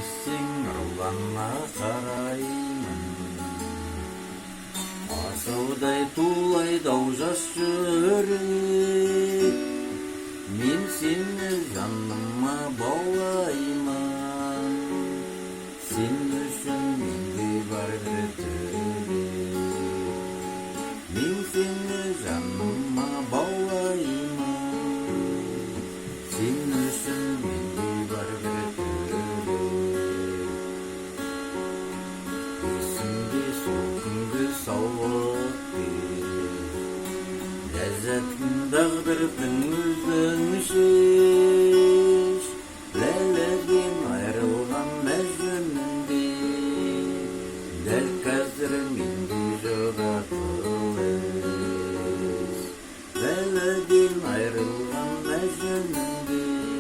десең нұрлана қараймын. Асаудай тулайды-ау жас жүрек, мен сені жаныма баулаймын. Сен үшін менде бар бір тілек, мен сені жаныма баулаймын. Сен үшін менде бар бір тілек. Есімде сол күнгі сауық бер, ләззатын тағдырдың